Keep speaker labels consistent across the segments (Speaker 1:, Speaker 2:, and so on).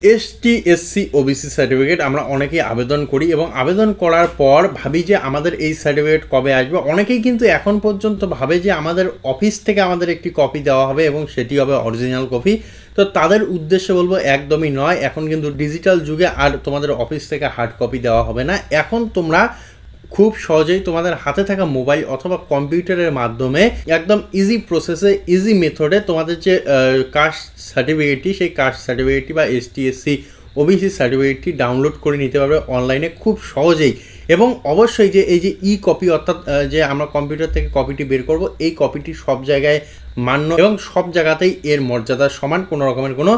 Speaker 1: STSC OBC certificate আমরা অনেকেই আবেদন করি এবং আবেদন করার পর ভাবি যে আমাদের এই সার্টিফিকেট কবে আসবে। অনেকেই কিন্তু এখন পর্যন্ত ভাবে যে আমাদের অফিস থেকে আমাদের একটি কপি দেওয়া হবে এবং সেটি হবে অরিজিনাল কপি। তো তাদের উদ্দেশ্যে বলবো একদমই নয়। এখন কিন্তু ডিজিটাল যুগে আর তোমাদের অফিস থেকে হার্ড কপি দেওয়া হবে না। এখন তোমরা খুব সহজেই তোমাদের হাতে থাকা মোবাইল অথবা কম্পিউটারের মাধ্যমে একদম ইজি প্রসেসে ইজি মেথডে তোমাদের যে কাস্ট সার্টিফিকেটটি সেই কাস্ট সার্টিফিকেটটি বা এসটিএসসি ওবিসি সার্টিফিকেটটি ডাউনলোড করে নিতে পারবে অনলাইনে খুব সহজেই। এবং অবশ্যই যে এই যে ই কপি অর্থাৎ যে আমরা কম্পিউটার থেকে কপিটি বের করব এই কপিটি সব জায়গায় মান্য এবং সব জায়গাতেই এর মর্যাদা সমান, কোনো রকমের কোনো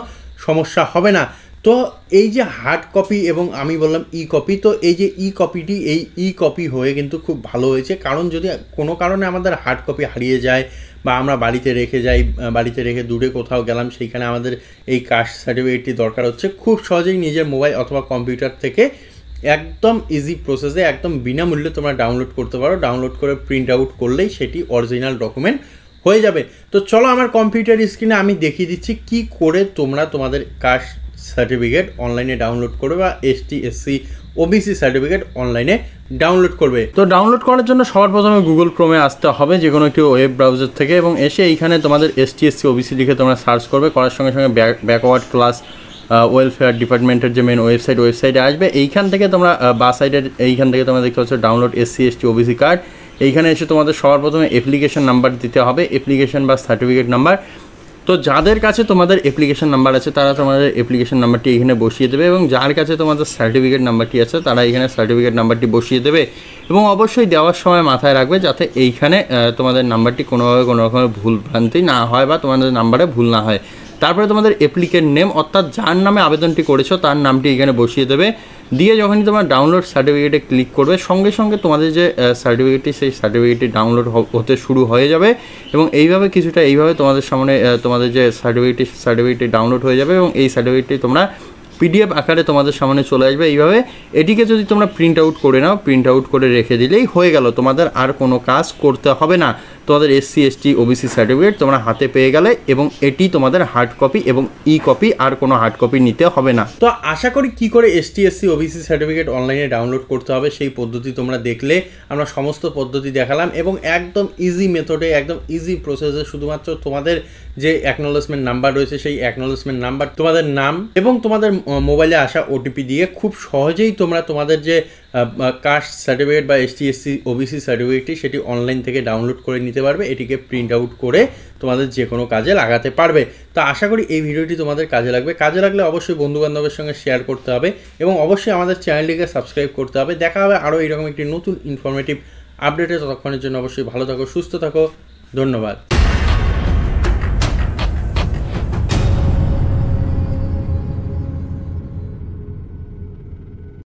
Speaker 1: সমস্যা হবে না। তো এই যে হার্ড কপি এবং আমি বললাম ই কপি, তো এই যে ই কপিটি এই ই কপি হয়ে কিন্তু খুব ভালো হয়েছে। কারণ যদি কোনো কারণে আমাদের হার্ড কপি হারিয়ে যায় বা আমরা বাড়িতে রেখে যাই, বাড়িতে রেখে দূরে কোথাও গেলাম, সেইখানে আমাদের এই কাস্ট সার্টিফিকেটটি দরকার হচ্ছে, খুব সহজেই নিজের মোবাইল অথবা কম্পিউটার থেকে একদম ইজি প্রসেসে একদম বিনামূল্যে তোমরা ডাউনলোড করতে পারো। ডাউনলোড করে প্রিন্ট আউট করলেই সেটি অরিজিনাল ডকুমেন্ট হয়ে যাবে। তো চলো আমার কম্পিউটার স্ক্রিনে আমি দেখিয়ে দিচ্ছি কি করে তোমরা তোমাদের কাস্ট সার্টিফিকেট অনলাইনে ডাউনলোড করবে বা এসটিএসসি ওবিসি সার্টিফিকেট অনলাইনে ডাউনলোড করবে। তো ডাউনলোড করার জন্য সবার প্রথমে গুগল ক্রোমে আসতে হবে যে কোনো একটি ওয়েব ব্রাউজার থেকে, এবং এসে এইখানে তোমাদের এসটিএসসি ওবিসি লিখে তোমরা সার্চ করবে। করার সঙ্গে সঙ্গে ব্যাকওয়ার্ড ক্লাস ওয়েলফেয়ার ডিপার্টমেন্টের যে মেন ওয়েবসাইটে আসবে। এইখান থেকে তোমরা বা সাইডের এইখান থেকে তোমরা দেখতে পাচ্ছ download SC ST OBC card. এইখানে এসে তোমাদের সবার প্রথমে অ্যাপ্লিকেশন নাম্বার দিতে হবে, অ্যাপ্লিকেশন বা সার্টিফিকেট নাম্বার। তো যাদের কাছে তোমাদের অ্যাপ্লিকেশন নাম্বার আছে তারা তোমাদের অ্যাপ্লিকেশন নাম্বারটি এখানে বসিয়ে দেবে, এবং যার কাছে তোমাদের সার্টিফিকেট নাম্বারটি আছে তারা এখানে সার্টিফিকেট নাম্বারটি বসিয়ে দেবে। এবং অবশ্যই দেওয়ার সময় মাথায় রাখবে যাতে এইখানে তোমাদের নাম্বারটি কোনোভাবে কোনো রকমের ভুল ভ্রান্তি না হয় বা তোমাদের নাম্বারে ভুল না হয়। তারপরে তোমাদের অ্যাপ্লিকেন্ট নেম অর্থাৎ যার নামে আবেদনটি করেছো তার নামটি এখানে বসিয়ে দেবে। দিয়ে যখনই তোমরা ডাউনলোড সার্টিফিকেটে ক্লিক করবে সঙ্গে সঙ্গে তোমাদের যে সার্টিফিকেটটি সেই সার্টিফিকেটটি ডাউনলোড হতে শুরু হয়ে যাবে। এবং এইভাবে কিছুটা এইভাবে তোমাদের সামনে তোমাদের যে সার্টিফিকেটটি ডাউনলোড হয়ে যাবে এবং এই সার্টিফিকেটটি তোমরা পিডিএফ আকারে তোমাদের সামনে চলে আসবে। এইভাবে এটিকে যদি তোমরা প্রিন্ট আউট করে নাও, প্রিন্ট আউট করে রেখে দিলেই হয়ে গেল, তোমাদের আর কোনো কাজ করতে হবে না। তোমাদের এসসি এসটি ওবিসি সার্টিফিকেট তোমরা হাতে পেয়ে গেলে এবং এটি তোমাদের হার্ড কপি এবং ই কপি, আর কোনো হার্ড কপি নিতে হবে না। তো আশা করি কি করে এসটিএসসি ওবিসি সার্টিফিকেট অনলাইনে ডাউনলোড করতে হবে সেই পদ্ধতি তোমরা দেখলে। আমরা সমস্ত পদ্ধতি দেখালাম এবং একদম ইজি মেথডে একদম ইজি প্রসেসে শুধুমাত্র তোমাদের যে অ্যাকনোলেজমেন্ট নাম্বার রয়েছে সেই অ্যাকনোলেজমেন্ট নাম্বার, তোমাদের নাম এবং তোমাদের মোবাইলে আসা ওটিপি দিয়ে খুব সহজেই তোমরা তোমাদের যে কাস্ট সার্টিফিকেট বা এসটিএসসি ওবিসি সার্টিফিকেটটি সেটি অনলাইন থেকে ডাউনলোড করে নিতে পারবে। এটিকে প্রিন্ট আউট করে তোমাদের যে কোনো কাজে লাগাতে পারবে। তো আশা করি এই ভিডিওটি তোমাদের কাজে লাগবে। কাজে লাগলে অবশ্যই বন্ধুবান্ধবের সঙ্গে শেয়ার করতে হবে এবং অবশ্যই আমাদের চ্যানেলটিকে সাবস্ক্রাইব করতে হবে। দেখা হবে আরও এরকম একটি নতুন ইনফরমেটিভ আপডেটে। ততক্ষণের জন্য অবশ্যই ভালো থাকো, সুস্থ থাকো, ধন্যবাদ।